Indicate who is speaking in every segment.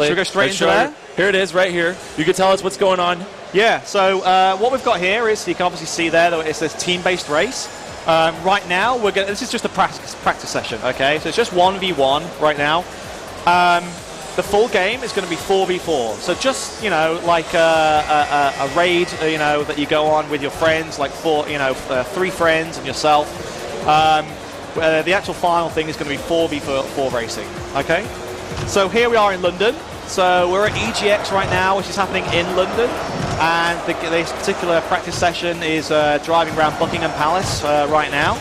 Speaker 1: Exactly.
Speaker 2: Should we go straight into there?
Speaker 1: Here it is, right here. You can tell us what's going on.
Speaker 2: Yeah, so what we've got here is, you can obviously see there that it's this team-based race. Right now, this is just a practice session, okay? So it's just 1v1 right now. The full game is going to be 4v4. So just, you know, like a raid, you know, that you go on with your friends, like 3 friends and yourself. The actual final thing is going to be 4v4 racing, okay? So here we are in London. So we're at EGX right now, which is happening in London. And this particular practice session is driving around Buckingham Palace right now.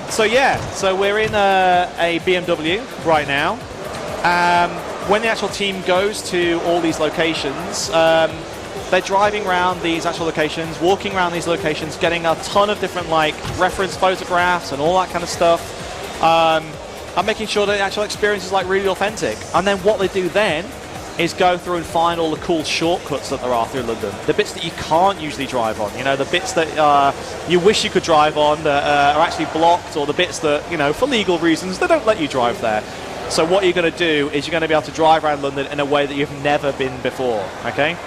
Speaker 2: So yeah, so we're in a BMW right now. When the actual team goes to all these locations, they're driving around these actual locations, walking around these locations, getting a ton of different like reference photographs and all that kind of stuff. And making sure that the actual experience is like really authentic. And then what they do then is go through and find all the cool shortcuts that there are through London. The bits that you can't usually drive on, you know, the bits that you wish you could drive on that are actually blocked, or the bits that, you know, for legal reasons, they don't let you drive there. So what you're going to do is you're going to be able to drive around London in a way that you've never been before, okay?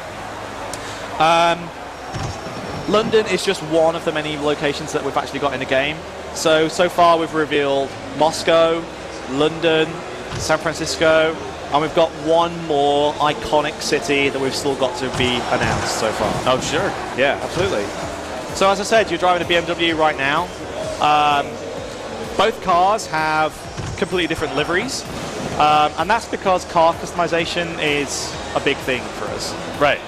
Speaker 2: London is just one of the many locations that we've actually got in the game. So far we've revealed Moscow, London, San Francisco, and we've got one more iconic city that we've still got to be announced so far.
Speaker 1: Oh, sure.
Speaker 2: Yeah, absolutely. So as I said, you're driving a BMW right now. Both cars have completely different liveries, and that's because car customization is a big thing for us.
Speaker 1: Right.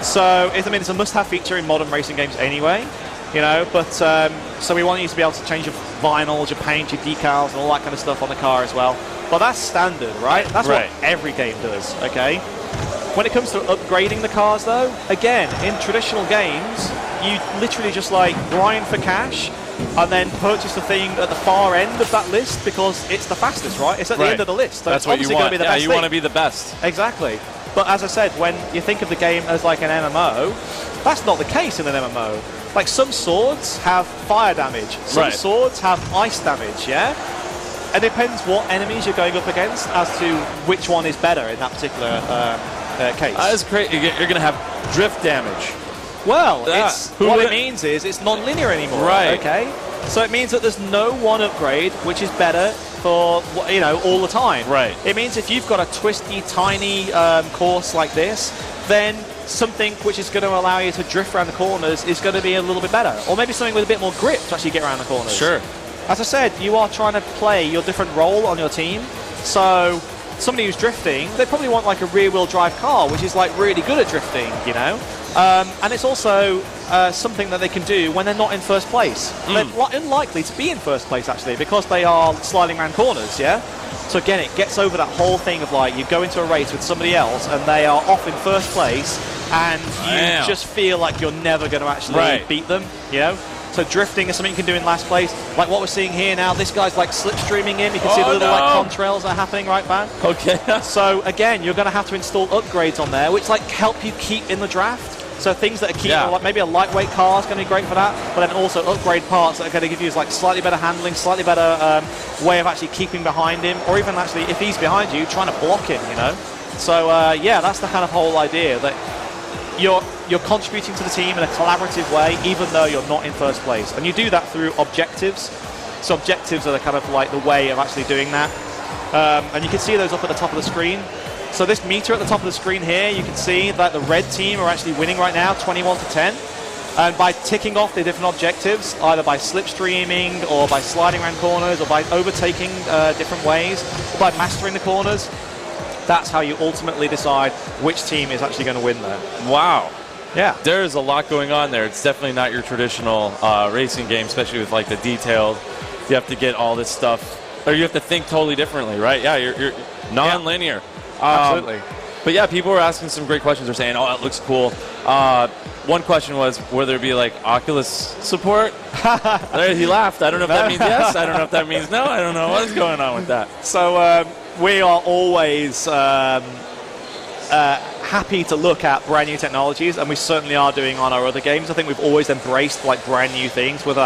Speaker 2: So it's a must-have feature in modern racing games anyway, you know, but so we want you to be able to change your vinyls, your paint, your decals, and all that kind of stuff on the car as well. But that's standard, right? That's what every game does, okay? When it comes to upgrading the cars, though, again, in traditional games, you literally just like grind for cash and then purchase the thing at the far end of that list because it's the fastest, right? It's at the end of the list. So
Speaker 1: that's what you want.
Speaker 2: Be the best
Speaker 1: you want to be the best.
Speaker 2: Exactly. But as I said, when you think of the game as like an MMO, that's not the case in an MMO. Like some swords have fire damage, some swords have ice damage, yeah? It depends what enemies you're going up against as to which one is better in that particular case.
Speaker 1: That's great. You're going to have drift damage.
Speaker 2: Well, what it means is it's non-linear anymore.
Speaker 1: Right.
Speaker 2: Okay. So it means that there's no one upgrade which is better for, you know, all the time.
Speaker 1: Right.
Speaker 2: It means if you've got a twisty, tiny course like this, then something which is going to allow you to drift around the corners is going to be a little bit better. Or maybe something with a bit more grip to actually get around the corners.
Speaker 1: Sure.
Speaker 2: As I said, you are trying to play your different role on your team. So somebody who's drifting, they probably want like a rear-wheel drive car, which is like really good at drifting, you know? And it's also something that they can do when they're not in first place. They're unlikely to be in first place, actually, because they are sliding around corners, yeah? So again, it gets over that whole thing of like, you go into a race with somebody else and they are off in first place and you just feel like you're never going to actually beat them, you know? So drifting is something you can do in last place. Like what we're seeing here now, this guy's like slipstreaming in. You can see the little like contrails that are happening right back.
Speaker 1: Okay.
Speaker 2: So again, you're going to have to install upgrades on there, which like help you keep in the draft. So things that are keeping, like maybe a lightweight car is going to be great for that, but then also upgrade parts that are going to give you like slightly better handling, slightly better way of actually keeping behind him, or even actually if he's behind you, trying to block him, you know. So yeah, that's the kind of whole idea that you're contributing to the team in a collaborative way, even though you're not in first place, and you do that through objectives. So objectives are the kind of like the way of actually doing that, and you can see those up at the top of the screen. So this meter at the top of the screen here, you can see that the red team are actually winning right now, 21-10. And by ticking off the different objectives, either by slipstreaming or by sliding around corners or by overtaking different ways, or by mastering the corners, that's how you ultimately decide which team is actually going to win there.
Speaker 1: Wow.
Speaker 2: Yeah.
Speaker 1: There's a lot going on there. It's definitely not your traditional racing game, especially with like the detailed. You have to get all this stuff, or you have to think totally differently, right? Yeah, you're non-linear.
Speaker 2: Yeah. Absolutely.
Speaker 1: But yeah, people were asking some great questions. They're saying, oh, it looks cool. One question was, will there be like Oculus support? There, he laughed. I don't know if that means yes. I don't know if that means no. I don't know what's going on with that.
Speaker 2: So we are always happy to look at brand new technologies, and we certainly are doing on our other games. I think we've always embraced like brand new things, whether